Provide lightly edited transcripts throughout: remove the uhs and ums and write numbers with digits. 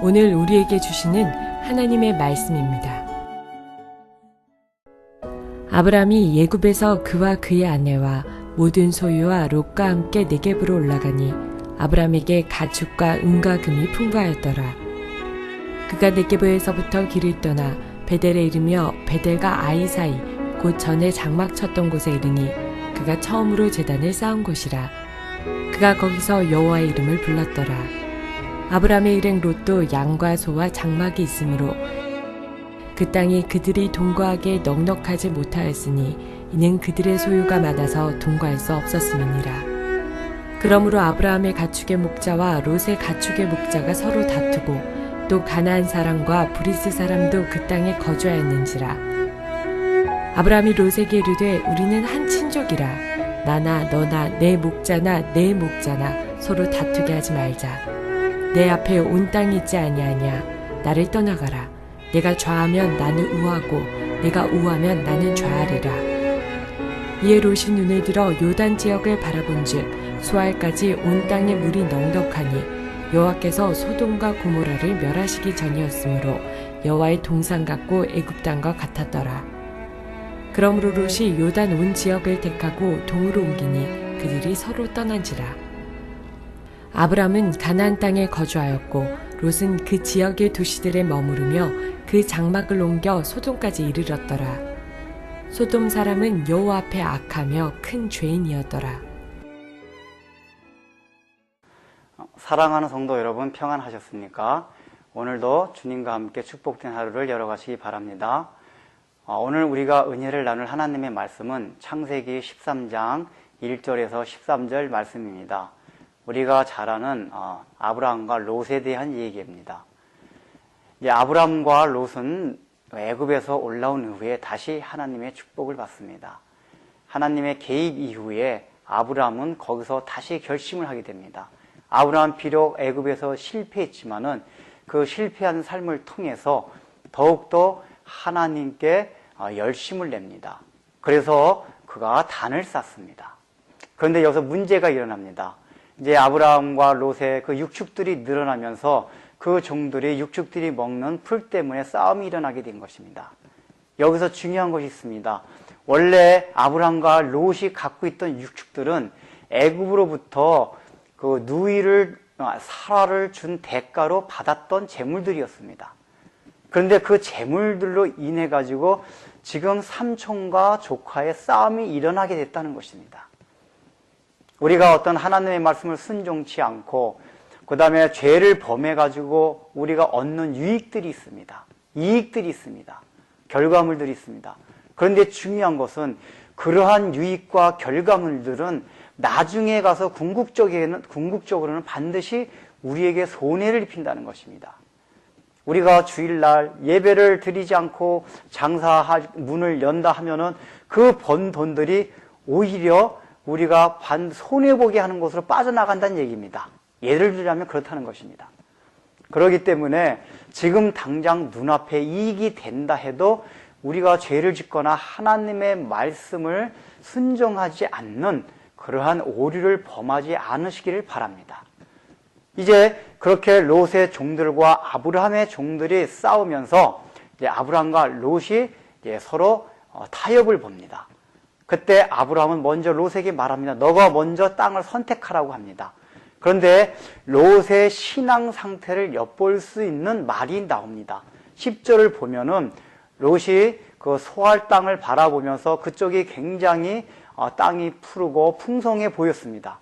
오늘 우리에게 주시는 하나님의 말씀입니다. 아브람이 예굽에서 그와 그의 아내와 모든 소유와 롯과 함께 네겝으로 올라가니 아브람에게 가축과 은과 금이 풍부하였더라. 그가 네겝에서부터 길을 떠나 베델에 이르며 베델과 아이 사이 곧 전에 장막 쳤던 곳에 이르니 그가 처음으로 제단을 쌓은 곳이라. 그가 거기서 여호와의 이름을 불렀더라. 아브람의 일행 롯도 양과 소와 장막이 있으므로 그 땅이 그들이 동거하기에 넉넉하지 못하였으니 이는 그들의 소유가 많아서 동거할 수 없었음이니라. 그러므로 아브라함의 가축의 목자와 롯의 가축의 목자가 서로 다투고 또 가나안 사람과 브리스 사람도 그 땅에 거주하였는지라. 아브라함이 롯에게 이르되 우리는 한 친족이라. 나나 너나 내 목자나 내 목자나 서로 다투게 하지 말자. 내 앞에 온 땅이 있지 아니하냐. 나를 떠나가라. 내가 좌하면 나는 우하고 내가 우하면 나는 좌하리라. 이에 롯이 눈을 들어 요단 지역을 바라본즉 수알까지 온 땅에 물이 넉넉하니 여호와께서 소돔과 고모라를 멸하시기 전이었으므로 여호와의 동산 같고 애굽 땅과 같았더라. 그러므로 롯이 요단 온 지역을 택하고 동으로 옮기니 그들이 서로 떠난지라. 아브람은 가나안 땅에 거주하였고 롯은 그 지역의 도시들에 머무르며 그 장막을 옮겨 소돔까지 이르렀더라. 소돔 사람은 여호와 앞에 악하며 큰 죄인이었더라. 사랑하는 성도 여러분, 평안하셨습니까? 오늘도 주님과 함께 축복된 하루를 열어가시기 바랍니다. 오늘 우리가 은혜를 나눌 하나님의 말씀은 창세기 13장 1절에서 13절 말씀입니다. 우리가 잘 아는 아브라함과 롯에 대한 얘기입니다. 이제 아브라함과 롯은 애굽에서 올라온 이후에 다시 하나님의 축복을 받습니다. 하나님의 개입 이후에 아브라함은 거기서 다시 결심을 하게 됩니다. 아브라함 비록 애굽에서 실패했지만은 그 실패한 삶을 통해서 더욱더 하나님께 열심을 냅니다. 그래서 그가 단을 쌓습니다. 그런데 여기서 문제가 일어납니다. 이제 아브라함과 롯의 그 육축들이 늘어나면서 그 종들이 육축들이 먹는 풀 때문에 싸움이 일어나게 된 것입니다. 여기서 중요한 것이 있습니다. 원래 아브라함과 롯이 갖고 있던 육축들은 애굽으로부터 그 누이를 사라를 준 대가로 받았던 재물들이었습니다. 그런데 그 재물들로 인해 가지고 지금 삼촌과 조카의 싸움이 일어나게 됐다는 것입니다. 우리가 어떤 하나님의 말씀을 순종치 않고 그 다음에 죄를 범해가지고 우리가 얻는 유익들이 있습니다. 이익들이 있습니다. 결과물들이 있습니다. 그런데 중요한 것은 그러한 유익과 결과물들은 나중에 가서 궁극적으로는 반드시 우리에게 손해를 입힌다는 것입니다. 우리가 주일날 예배를 드리지 않고 장사할 문을 연다 하면은 그 번 돈들이 오히려 우리가 손해보게 하는 곳으로 빠져나간다는 얘기입니다. 예를 들자면 그렇다는 것입니다. 그렇기 때문에 지금 당장 눈앞에 이익이 된다 해도 우리가 죄를 짓거나 하나님의 말씀을 순종하지 않는 그러한 오류를 범하지 않으시기를 바랍니다. 이제 그렇게 롯의 종들과 아브라함의 종들이 싸우면서 이제 아브라함과 롯이 서로 타협을 봅니다. 그때 아브라함은 먼저 롯에게 말합니다. 너가 먼저 땅을 선택하라고 합니다. 그런데 롯의 신앙 상태를 엿볼 수 있는 말이 나옵니다. 10절을 보면은 롯이 그 소할 땅을 바라보면서 그쪽이 굉장히 땅이 푸르고 풍성해 보였습니다.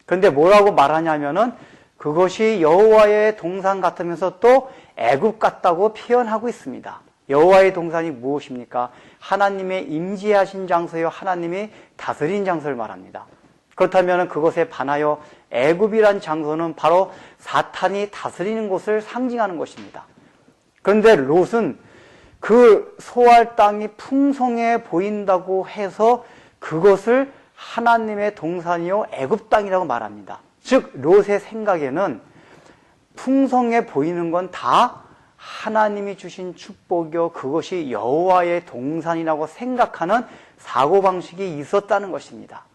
그런데 뭐라고 말하냐면은 그것이 여호와의 동산 같으면서 또 애굽 같다고 표현하고 있습니다. 여호와의 동산이 무엇입니까? 하나님의 임재하신 장소요, 하나님이 다스린 장소를 말합니다. 그렇다면 그것에 반하여 애굽이란 장소는 바로 사탄이 다스리는 곳을 상징하는 것입니다. 그런데 롯은 그 소할 땅이 풍성해 보인다고 해서 그것을 하나님의 동산이요 애굽 땅이라고 말합니다. 즉 롯의 생각에는 풍성해 보이는 건 다 하나님이 주신 축복이요 그것이 여호와의 동산이라고 생각하는 사고방식이 있었다는 것입니다.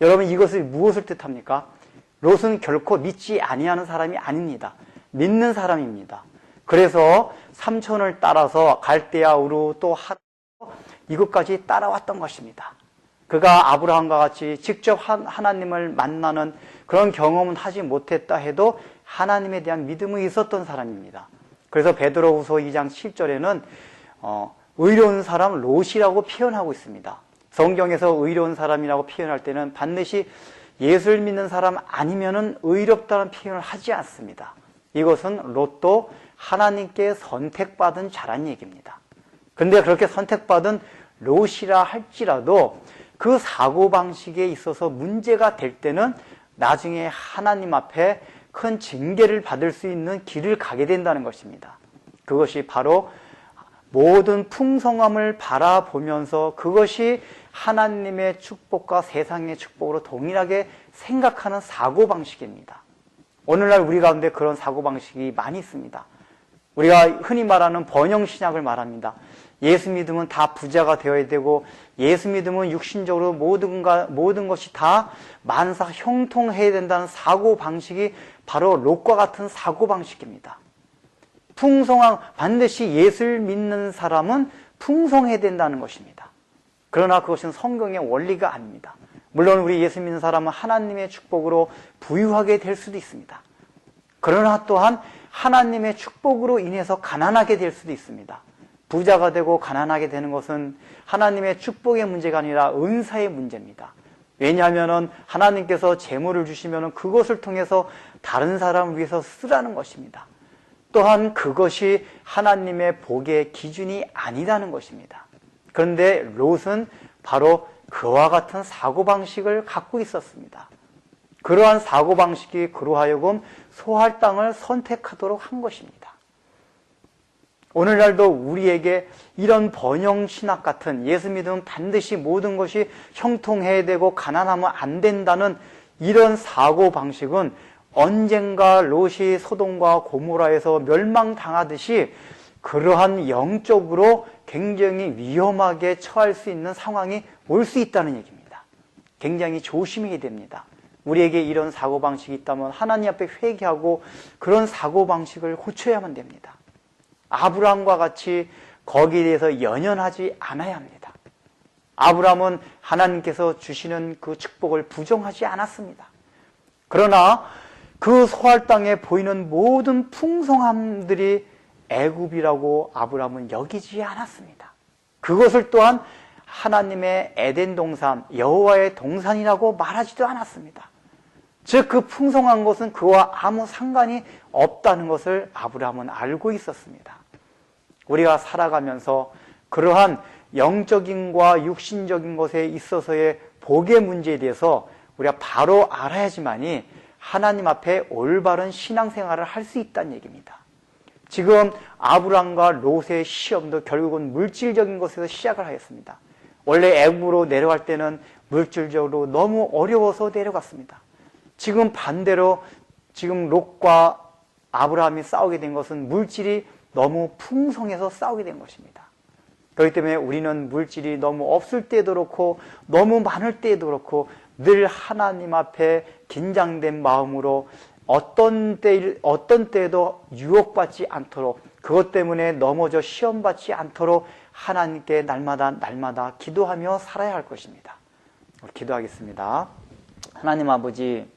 여러분 이것을 무엇을 뜻합니까? 롯은 결코 믿지 아니하는 사람이 아닙니다. 믿는 사람입니다. 그래서 삼촌을 따라서 갈대아 우르 또 이곳까지 따라왔던 것입니다. 그가 아브라함과 같이 직접 하나님을 만나는 그런 경험은 하지 못했다 해도 하나님에 대한 믿음이 있었던 사람입니다. 그래서 베드로후서 2장 7절에는 의로운 사람 롯이라고 표현하고 있습니다. 성경에서 의로운 사람이라고 표현할 때는 반드시 예수를 믿는 사람 아니면은 의롭다는 표현을 하지 않습니다. 이것은 롯도 하나님께 선택받은 자란 얘기입니다. 근데 그렇게 선택받은 롯이라 할지라도 그 사고방식에 있어서 문제가 될 때는 나중에 하나님 앞에 큰 징계를 받을 수 있는 길을 가게 된다는 것입니다. 그것이 바로 모든 풍성함을 바라보면서 그것이 하나님의 축복과 세상의 축복으로 동일하게 생각하는 사고방식입니다. 오늘날 우리 가운데 그런 사고방식이 많이 있습니다. 우리가 흔히 말하는 번영신학을 말합니다. 예수 믿으면 다 부자가 되어야 되고 예수 믿으면 육신적으로 모든 것이 다 만사 형통해야 된다는 사고방식이 바로 롯과 같은 사고방식입니다. 반드시 예수를 믿는 사람은 풍성해야 된다는 것입니다. 그러나 그것은 성경의 원리가 아닙니다. 물론 우리 예수 믿는 사람은 하나님의 축복으로 부유하게 될 수도 있습니다. 그러나 또한 하나님의 축복으로 인해서 가난하게 될 수도 있습니다. 부자가 되고 가난하게 되는 것은 하나님의 축복의 문제가 아니라 은사의 문제입니다. 왜냐하면 하나님께서 재물을 주시면 그것을 통해서 다른 사람을 위해서 쓰라는 것입니다. 또한 그것이 하나님의 복의 기준이 아니라는 것입니다. 그런데 롯은 바로 그와 같은 사고방식을 갖고 있었습니다. 그러한 사고방식이 그로 하여금 소할 땅을 선택하도록 한 것입니다. 오늘날도 우리에게 이런 번영신학 같은 예수 믿으면 반드시 모든 것이 형통해야 되고 가난하면 안 된다는 이런 사고방식은 언젠가 롯이 소돔과 고모라에서 멸망당하듯이 그러한 영적으로 굉장히 위험하게 처할 수 있는 상황이 올 수 있다는 얘기입니다. 굉장히 조심해야 됩니다. 우리에게 이런 사고방식이 있다면 하나님 앞에 회개하고 그런 사고방식을 고쳐야만 됩니다. 아브라함과 같이 거기에 대해서 연연하지 않아야 합니다. 아브라함은 하나님께서 주시는 그 축복을 부정하지 않았습니다. 그러나 그 소할 땅에 보이는 모든 풍성함들이 애굽이라고 아브라함은 여기지 않았습니다. 그것을 또한 하나님의 에덴 동산, 여호와의 동산이라고 말하지도 않았습니다. 즉 그 풍성한 것은 그와 아무 상관이 없다는 것을 아브라함은 알고 있었습니다. 우리가 살아가면서 그러한 영적인과 육신적인 것에 있어서의 복의 문제에 대해서 우리가 바로 알아야지만이 하나님 앞에 올바른 신앙생활을 할 수 있다는 얘기입니다. 지금 아브람과 롯의 시험도 결국은 물질적인 것에서 시작을 하였습니다. 원래 애굽으로 내려갈 때는 물질적으로 너무 어려워서 내려갔습니다. 지금 반대로 지금 롯과 아브라함이 싸우게 된 것은 물질이 너무 풍성해서 싸우게 된 것입니다. 그렇기 때문에 우리는 물질이 너무 없을 때도 그렇고 너무 많을 때도 그렇고 늘 하나님 앞에 긴장된 마음으로 어떤 때에도 유혹받지 않도록 그것 때문에 넘어져 시험받지 않도록 하나님께 날마다 기도하며 살아야 할 것입니다. 우리 기도하겠습니다. 하나님 아버지,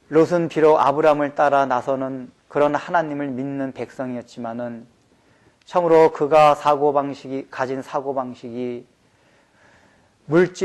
롯은 비록 아브람을 따라 나서는 그런 하나님을 믿는 백성이었지만은 참으로 그가 가진 사고방식이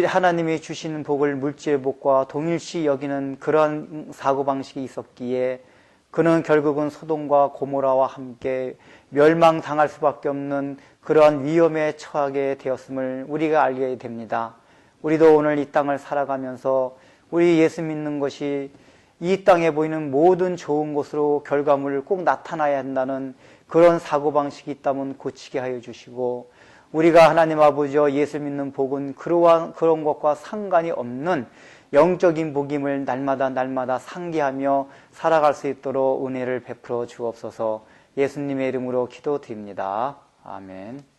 하나님이 주시는 복을 물질의 복과 동일시 여기는 그러한 사고방식이 있었기에 그는 결국은 소돔과 고모라와 함께 멸망당할 수밖에 없는 그러한 위험에 처하게 되었음을 우리가 알게 됩니다. 우리도 오늘 이 땅을 살아가면서 우리 예수 믿는 것이 이 땅에 보이는 모든 좋은 것으로 결과물을 꼭 나타나야 한다는 그런 사고방식이 있다면 고치게 하여 주시고, 우리가 하나님 아버지와 예수 믿는 복은 그런 것과 상관이 없는 영적인 복임을 날마다 상기하며 살아갈 수 있도록 은혜를 베풀어 주옵소서. 예수님의 이름으로 기도드립니다. 아멘.